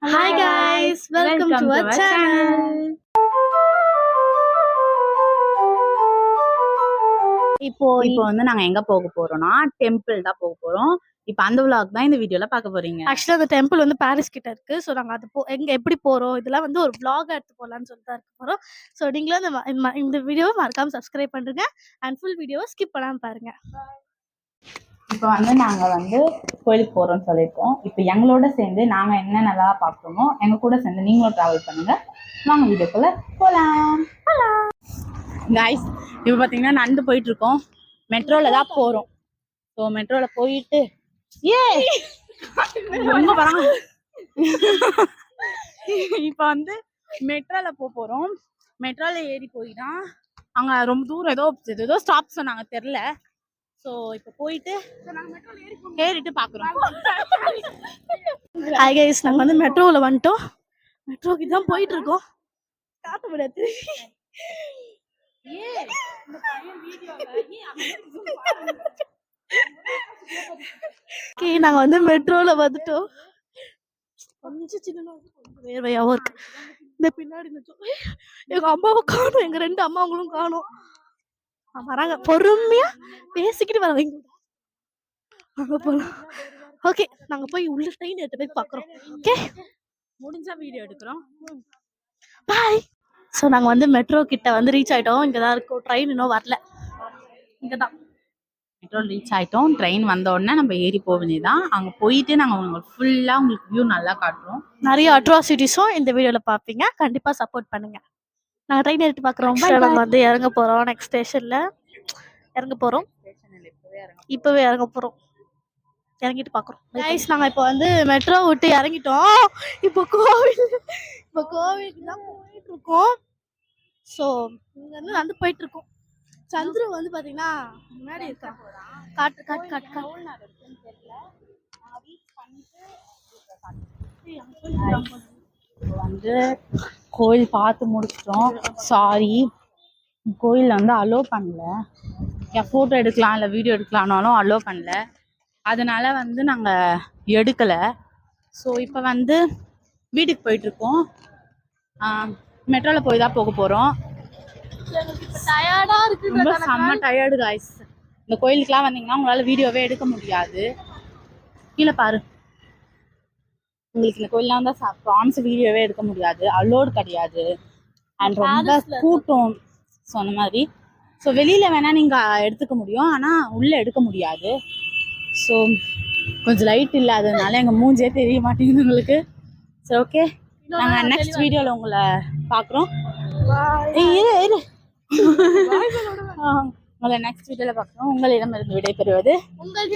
Hello Hi guys, welcome to our channel. இப்போ வந்து நாங்க எங்க போக போறோம்னா டெம்பிள் தான் போக போறோம். இப்போ அந்த vlog தான் இந்த வீடியோல பார்க்க போறீங்க. ஆக்சுவலா அந்த டெம்பிள் வந்து பாரிஸ் கிட்ட இருக்கு. ஸோ நாங்க அது எங்க எப்படி போறோம் இதெல்லாம் வந்து ஒரு vlog எடுத்து போலாம்னு சொல்லிட்டு தான் இருக்க போறோம். ஸோ நீங்களும் இந்த வீடியோவை மறக்காம சப்ஸ்கிரைப் பண்ணுங்க அண்ட் ஃபுல் வீடியோவை ஸ்கிப் பண்ணாம பாருங்க. இப்போ வந்து நாங்க வந்து கோயிலுக்கு போறோம்னு சொல்லியிருக்கோம். இப்போ எங்களோட சேர்ந்து நாங்க என்னென்னலாம் பார்க்கணுமோ எங்க கூட சேர்ந்து நீங்களும் டிராவல் பண்ணுங்க. வாங்க வீடியோக்குள்ள போலாம். கைஸ் இப்போ பார்த்தீங்கன்னா நடந்து போயிட்டு இருக்கோம். மெட்ரோல தான் போறோம். ஸோ மெட்ரோல போயிட்டு எங்க போறாங்க இப்போ வந்து மெட்ரோல போறோம். மெட்ரோல ஏறி போய் தான் அங்க ரொம்ப தூரம் ஏதோ ஸ்டாப் சொன்னாங்க தெரியல. ஸோ இப்போ போயிட்டு ஏறிட்டு பார்க்குறோம். ஹாய் கைஸ், நாங்கள் வந்து மெட்ரோவில் வந்துட்டோம். மெட்ரோக்கு தான் போயிட்டு இருக்கோம். காட்ட முடியாது. நாங்கள் வந்து மெட்ரோவில் வந்துட்டோம். கொஞ்சம் சின்ன வேர்வையாகவும் இருக்கு. இந்த பின்னாடி எங்க அம்மாவும் காணும், எங்க 2 அம்மாவங்களும் காணும். வராங்க, பொறுமையா பேசிக்கிட்டு வராங்க. அங்க போலாம். ஓகே, நாங்க போய் உள்ள ட்ரெயின் எடுத்து போய் பாக்குறோம். ஓகே, முடிஞ்சா வீடியோ எடுக்கிறோம். பாய். ஸோ நாங்க வந்து மெட்ரோ கிட்ட வந்து ரீச் ஆயிட்டோம். இங்கதான் இருக்கோம். ட்ரெயின் இன்னும் வரல. இங்கதான் மெட்ரோ ரீச் ஆயிட்டோம். ட்ரெயின் வந்த உடனே நம்ம ஏறி போக வேண்டியதான். அங்கே போயிட்டு நாங்கள் உங்களுக்கு ஃபுல்லாக உங்களுக்கு வியூ நல்லா காட்டுறோம். நிறைய அட்ராசிட்டிஸும் இந்த வீடியோவில் பார்ப்பீங்க. கண்டிப்பாக சப்போர்ட் பண்ணுங்க. நாங்கள் ட்ரெயின் எடுத்து பார்க்குறோம். நம்ம வந்து இறங்க போகிறோம். நெக்ஸ்ட் ஸ்டேஷனில் இறங்க போகிறோம். இப்போவே இறங்க போகிறோம். இறங்கிட்டு பார்க்குறோம். கைஸ், நாங்கள் இப்போ வந்து மெட்ரோ விட்டு இறங்கிட்டோம். இப்போ கோவிலுக்கு தான் போயிட்டு இருக்கோம். ஸோ இங்கே வந்து நடந்து போயிட்டு இருக்கோம். சந்துரு வந்து பாத்தீங்கன்னா முன்னாடி இருக்கா. காட்டு வந்து கோயில் பார்த்து முடிச்சிட்டோம். சாரி, கோயிலில் வந்து அலோ பண்ணல. ஃபோட்டோ எடுக்கலாம் இல்லை வீடியோ எடுக்கலாம்னாலும் அலோ பண்ணல. அதனால வந்து நாங்கள் எடுக்கலை. ஸோ இப்போ வந்து வீட்டுக்கு போயிட்டுருக்கோம். மெட்ரோவில் போய் தான் போக போகிறோம். ரொம்ப செம்ம டயர்டு காய்ஸ். இந்த கோயிலுக்குலாம் வந்தீங்கன்னா உங்களால் வீடியோவே எடுக்க முடியாது. கீழே பாரு, உங்களுக்கு இந்த கோயிலாம் தான் ப்ரான்ஸ் வீடியோவே எடுக்க முடியாது. அலோடு கிடையாது. அண்ட் ரொம்ப கூட்டம் சொன்ன மாதிரி. ஸோ வெளியில் வேணால் நீங்கள் எடுத்துக்க முடியும், ஆனால் உள்ளே எடுக்க முடியாது. ஸோ கொஞ்சம் லைட் இல்லாததுனால எங்கள் மூஞ்சே தெரிய மாட்டேங்குது உங்களுக்கு. சரி, ஓகே, நாங்கள் நெக்ஸ்ட் வீடியோவில் உங்களை பார்க்குறோம். உங்களை நெக்ஸ்ட் வீடியோவில் பார்க்குறோம். உங்களிடமிருந்து விடைபெறுவது உங்கள்